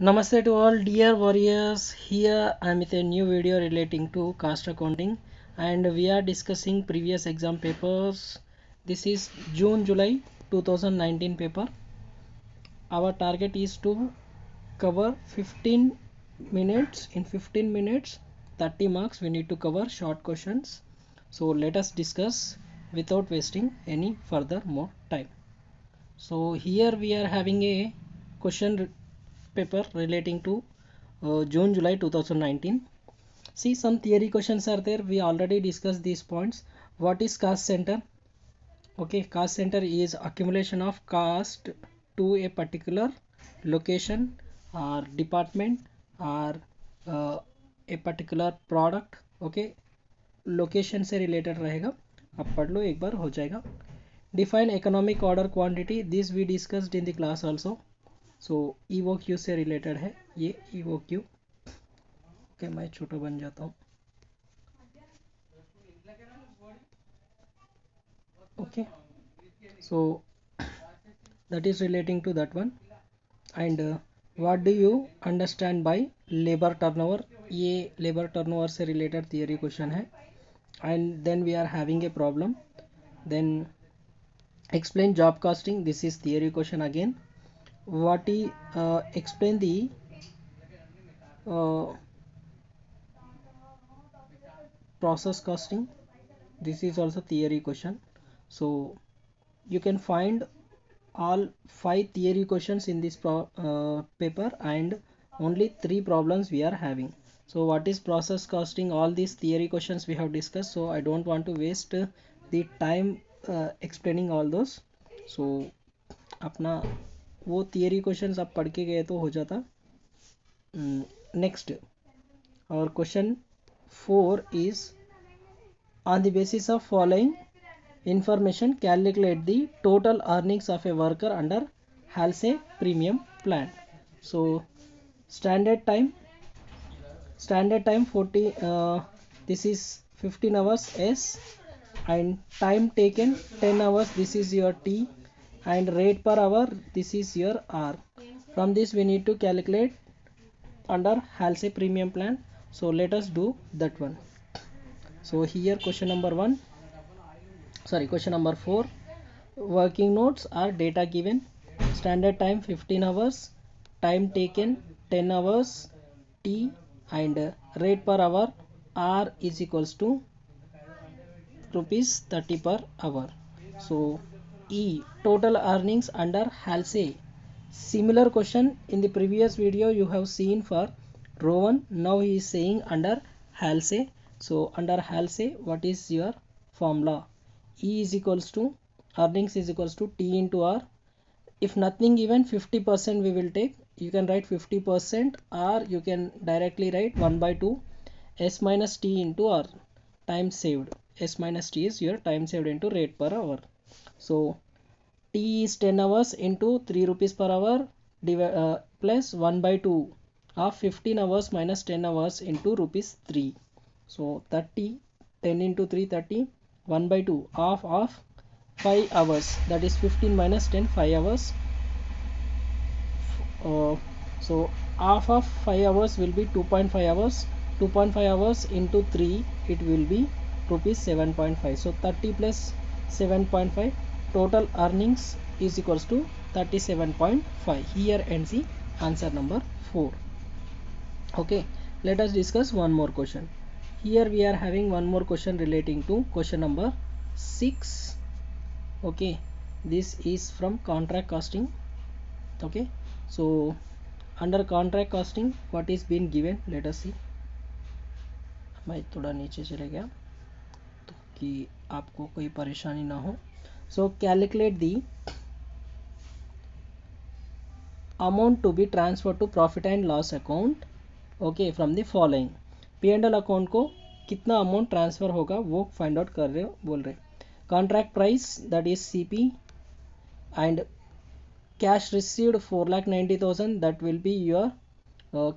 Namaste to all dear warriors. Here I am with a new video relating to cost accounting and we are discussing previous exam papers. This is June July 2019 paper. Our target is to cover 15 minutes. In 15 minutes 30 marks we need to cover short questions. So let us discuss without wasting any further more time. So here we are having a question paper relating to June July 2019. See, some theory questions are there. We already discussed these points. What is cost center? Okay, cost center is accumulation of cost to a particular location or department or a particular product. Okay, location से related रहेगा. आप पढ़ लो एक बार हो जाएगा. Define economic order quantity, this we discussed in the class also. So EOQ से रिलेटेड है ये EOQ. ओके, मैं छोटा बन जाता हूँ. Okay, so that is relating to that one. And what do you understand by labor turnover? ये labor turnover से related theory question है. And then we are having a problem. Then explain job costing, this is theory question again. What is explain the uh, process costing, this is also theory question. So you can find all 5 theory questions in this paper and only 3 problems we are having. So what is process costing? All these theory questions we have discussed, so I don't want to waste the time explaining all those. So अपना वो theory questions आप पढ़ के गए तो हो जाता. Next, और question 4 is on the basis of following information calculate the total earnings of a worker under Halsey premium plan. So standard time 40, this is 15 hours S, and time taken 10 hours, this is your T, and rate per hour, this is your R. From this we need to calculate under Halsey premium plan. So let us do that one. So here question number 4, working notes are data given, standard time 15 hours, time taken 10 hours T, and rate per hour R is equals to rupees 30 per hour. So E, total earnings under Halsey. Similar question in the previous video you have seen for Rowan. Now he is saying under Halsey. So under Halsey, what is your formula? E is equals to earnings is equals to T into R. If nothing given, 50% we will take. You can write 50%, or you can directly write 1 by 2 S minus T into R, time saved. S minus T is your time saved into rate per hour. So T is 10 hours into 3 rupees per hour plus 1 by 2 of 15 hours minus 10 hours into rupees 3. So 30, 10 into 3, 30, 1 by 2 of 5 hours, that is 15 minus 10, 5 hours. So half of 5 hours will be 2.5 hours. 2.5 hours into 3, it will be rupees 7.5. So 30 plus 7.5, total earnings is equals to 37.5. Here ends the answer number 4. Okay, let us discuss one more question. Here we are having one more question relating to question number 6. Okay, this is from contract costing. Okay, so under contract costing, what is being given, let us see. मैं थोड़ा नीचे चले गया तो कि आपको कोई परेशानी ना हो. So calculate the amount to be transferred to profit and loss account. Okay, from the following. P&L account को कितना अमाउंट ट्रांसफ़र होगा वो फाइंड आउट कर रहे हो, बोल रहे. Contract price that is CP, and cash received 4,90,000, that will be your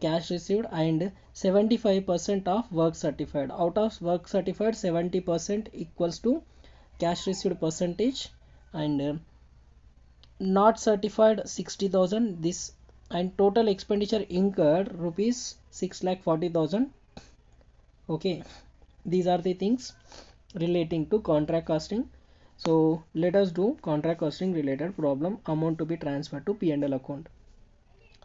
cash received, and 75% of work certified. Out of work certified, 70% equals to cash received percentage, and not certified 60,000. This and total expenditure incurred rupees 6,40,000. Okay, these are the things relating to contract costing. So let us do contract costing related problem. Amount to be transferred to P&L account.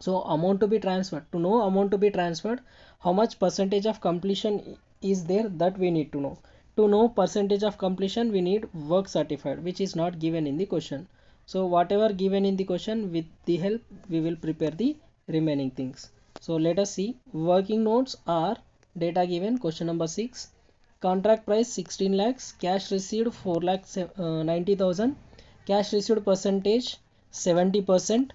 So amount to be transferred, to know amount to be transferred, how much percentage of completion is there, that we need to know. To know percentage of completion, we need work certified, which is not given in the question. So whatever given in the question, with the help we will prepare the remaining things. So let us see. Working notes are data given, question number 6. Contract price 16 lakhs, cash received 4 lakhs 90,000, cash received percentage 70%,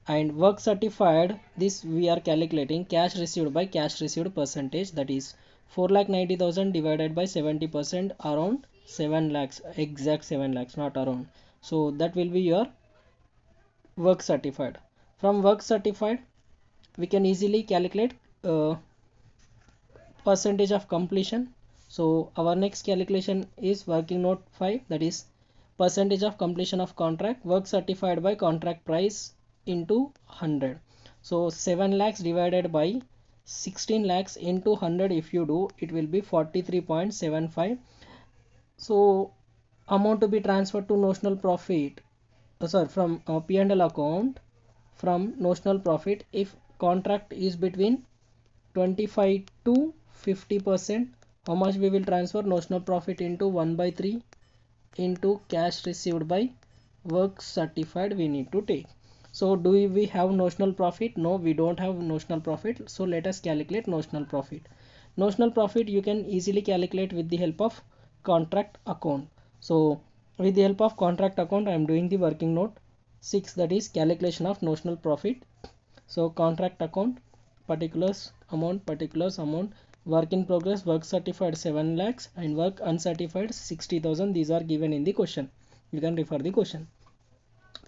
and work certified, this we are calculating cash received by cash received percentage, that is 4,90,000 divided by 70%, around 7 lakhs, exact 7 lakhs, not around. So that will be your work certified. From work certified we can easily calculate percentage of completion. So our next calculation is working note 5, that is percentage of completion of contract, work certified by contract price into 100. So 7 lakhs divided by 16 lakhs into 100, if you do, it will be 43.75. so amount to be transferred to notional profit, sorry, from P&L account from notional profit, if contract is between 25 to 50%, how much we will transfer? Notional profit into 1 by 3 into cash received by work certified we need to take. So do we have notional profit? No, we don't have notional profit. So let us calculate notional profit. Notional profit you can easily calculate with the help of contract account. So with the help of contract account I am doing the working note 6, that is calculation of notional profit. So contract account, particulars amount, work in progress, work certified 7 lakhs and work uncertified 60,000. These are given in the question. You can refer the question.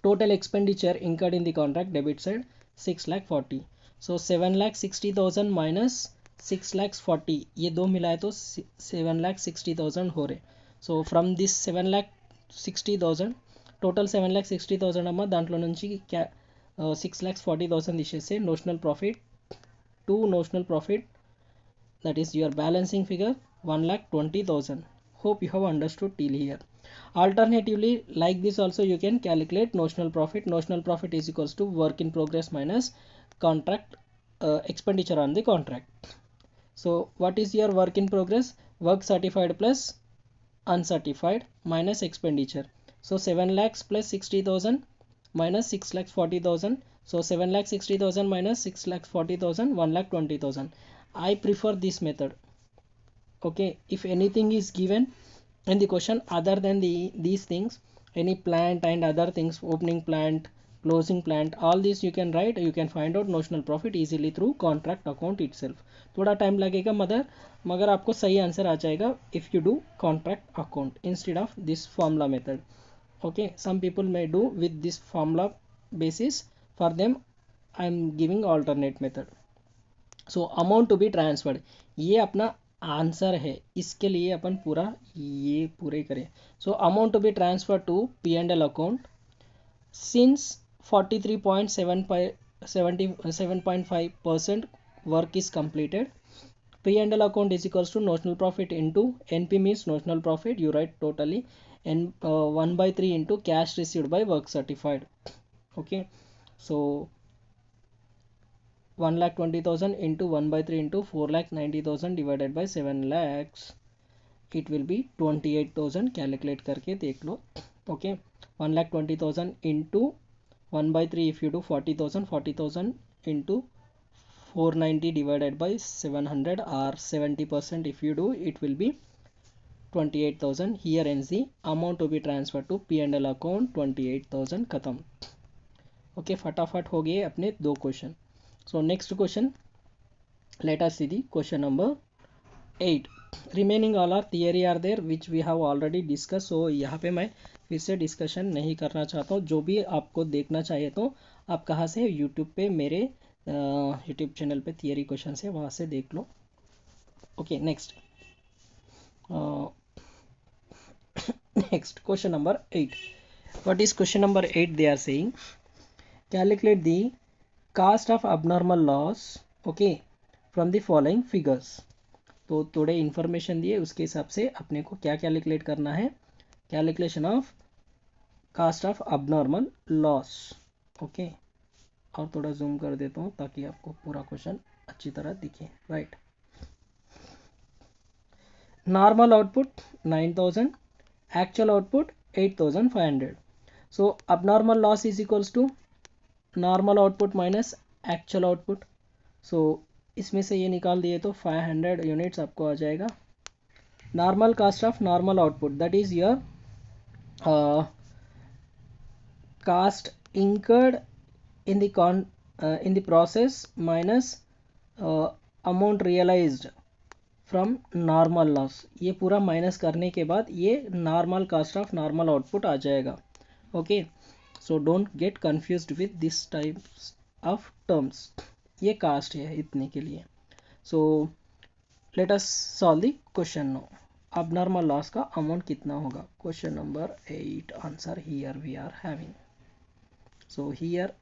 Total expenditure incurred in the contract, debit side 6,40,000. So 7,60,000 minus 6,40,000, ये दो मिलाए तो 7,60,000 हो रहे. So from this 7,60,000, total 7,60,000 అమ్మ, దాంట్లో నుంచి 6,40,000 తీసేస్తే notional profit to notional profit, that is your balancing figure 1,20,000. Hope you have understood till here. Alternatively, like this also you can calculate notional profit. Notional profit is equals to work in progress minus contract expenditure on the contract. So what is your work in progress? Work certified plus uncertified minus expenditure. So 7 lakhs plus 60,000 minus 6,40,000. So 7,60,000 minus 6,40,000, 1,20,000. I prefer this method. Okay, if anything is given in the question other than these things, any plant and other things, opening plant, closing plant, all this you can write, you can find out notional profit easily through contract account itself. थोड़ा time लगेगा मगर आपको सही answer आ जाएगा if you do contract account instead of this formula method. Okay, some people may do with this formula basis. For them I am giving alternate method. So amount to be transferred, ये अपना answer है, इसके लिए अपन पूरा ये पूरे करें. So amount to be transferred to P&L account since 43.7.5% work is completed. P&L account is equals to notional profit into NP means notional profit, you write totally, and 1 by 3 into cash received by work certified. Okay, so 1,20,000 into 1 by 3 into 4,90,000 divided by 7 lakhs, it will be 28,000. Calculate करके देख लो. Okay, 1,20,000 into 1 by 3, if you do 40,000 into 490 divided by 700 or 70%, if you do, it will be 28,000. Here ends the amount to be transferred to P&L account 28,000. खत्म. Okay, फटाफट हो गए अपने दो question. So next question, let us see the question number 8. Remaining all are theory are there which we have already discussed. So यहाँ पे मैं फिर से डिस्कशन नहीं करना चाहता हूँ. जो भी आपको देखना चाहिए तो आप कहाँ से, यूट्यूब पे मेरे यूट्यूब चैनल पे थियरी क्वेश्चन है, वहाँ से देख लो. Okay, next next question number 8. What is question number 8? They are saying calculate the cost of abnormal loss okay from the following figures. तो थोड़े इन्फॉर्मेशन दिए, उसके हिसाब से अपने को क्या कैलकुलेट करना है, calculation of cost of abnormal loss okay. और थोड़ा जूम कर देता हूँ ताकि आपको पूरा क्वेश्चन अच्छी तरह दिखे, right. Normal output 9000, actual output 8500. So abnormal loss is equals to normal output minus actual output. So इसमें से ये निकाल दिए तो 500 यूनिट्स आपको आ जाएगा। Normal cost of normal output that is your cost incurred in the process minus amount realized from normal loss. ये पूरा माइनस करने के बाद ये normal cost of normal output आ जाएगा okay. So don't get confused with this types of terms. ये cost है इतने के लिए। So let us solve the question नो। अब नॉर्मल लॉस का अमाउंट कितना होगा? Question number 8 answer here we are having. So here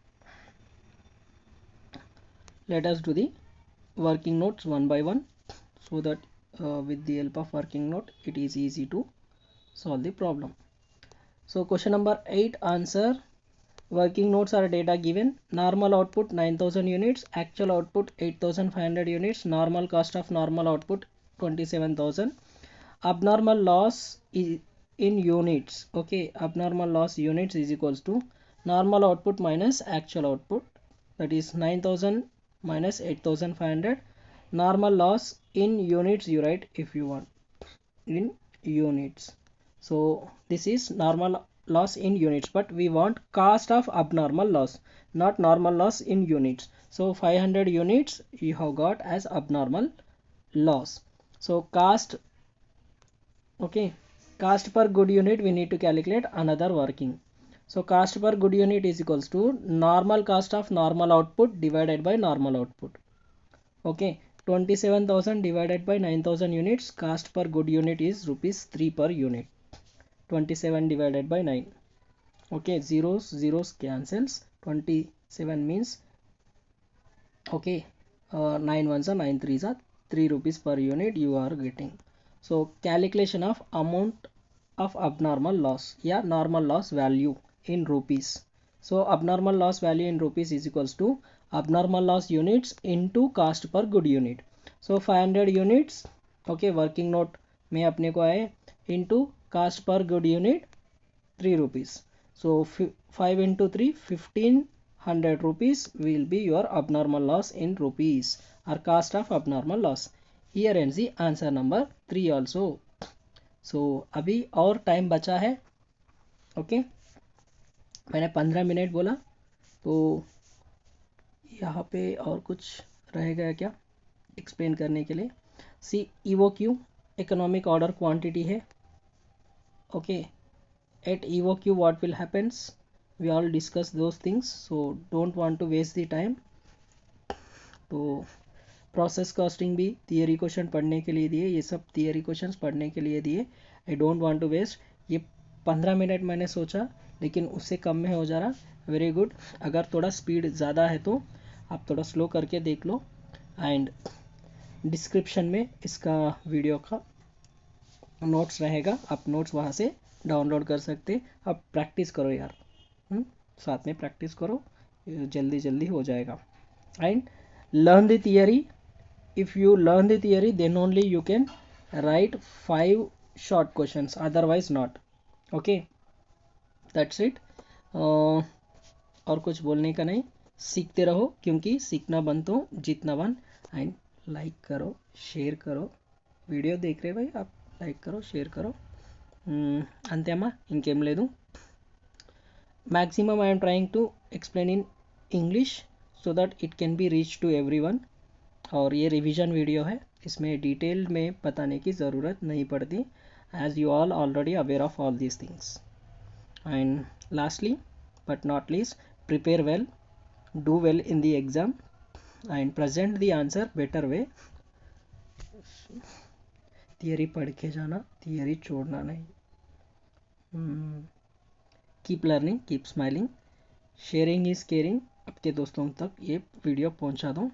let us do the working notes one by one so that with the help of working note it is easy to solve the problem. So question number 8 answer, working notes are data given. Normal output 9000 units, actual output 8500 units, normal cost of normal output 27000, abnormal loss is in units okay. Abnormal loss units is equals to normal output minus actual output, that is 9000 minus 8500. Normal loss in units you write if you want in units. So this is normal loss in units, but we want cost of abnormal loss, not normal loss in units. So 500 units you have got as abnormal loss. So cost okay, cost per good unit we need to calculate another working. So cost per good unit is equals to normal cost of normal output divided by normal output okay. 27,000 divided by 9,000 units, cost per good unit is rupees 3 per unit. 27 divided by 9 okay, zeros cancels, 27 means okay, 9 ones are 9 threes are 3 rupees per unit you are getting. So calculation of amount of abnormal loss या normal loss value in rupees. So abnormal loss value in rupees is equals to abnormal loss units into cost per good unit. So 500 units okay, working note में अपने को आए into cost per good unit 3 rupees. So 5 into 3 1500 rupees will be your abnormal loss in rupees or cost of abnormal loss. Here ends the answer number 3 also. सो अभी और time बचा है okay. मैंने 15 minute बोला, तो यहाँ पे और कुछ रहेगा क्या एक्सप्लेन करने के लिए? See E O Q economic order quantity है okay. At E O Q what will happens, we all discuss those things, so don't want to waste the time. तो प्रोसेस कॉस्टिंग भी थियरी क्वेश्चन पढ़ने के लिए दिए, ये सब थियरी क्वेश्चंस पढ़ने के लिए दिए। I don't want to waste, ये 15 मिनट मैंने सोचा लेकिन उससे कम में हो जा रहा, वेरी गुड। अगर थोड़ा स्पीड ज़्यादा है तो आप थोड़ा स्लो करके देख लो, एंड डिस्क्रिप्शन में इसका वीडियो का नोट्स रहेगा, आप नोट्स वहाँ से डाउनलोड कर सकते। अब प्रैक्टिस करो यार, साथ में प्रैक्टिस करो, जल्दी जल्दी हो जाएगा। And learn the theory. If you learn the theory then only you can write 5 short questions, otherwise not okay. that's it. और कुछ बोलने का नहीं, सीखते रहो क्योंकि सीखना बन तो जीतना बन। एंड लाइक करो, शेयर करो, वीडियो देख रहे भाई आप, लाइक करो, शेयर करो। అంతే అమ్మా, ఇంకేం లేదు. Maximum I am trying to explain in English so that it can be reach to everyone. और ये रिवीजन वीडियो है, इसमें डिटेल में बताने की ज़रूरत नहीं पड़ती, as you all already aware of all these things. And lastly but not least, prepare well, do well in the exam and present the answer better way. Theory पढ़ के जाना, थियरी छोड़ना नहीं। Keep learning, keep smiling, sharing is caring, आपके दोस्तों तक ये video पहुंचा दूं।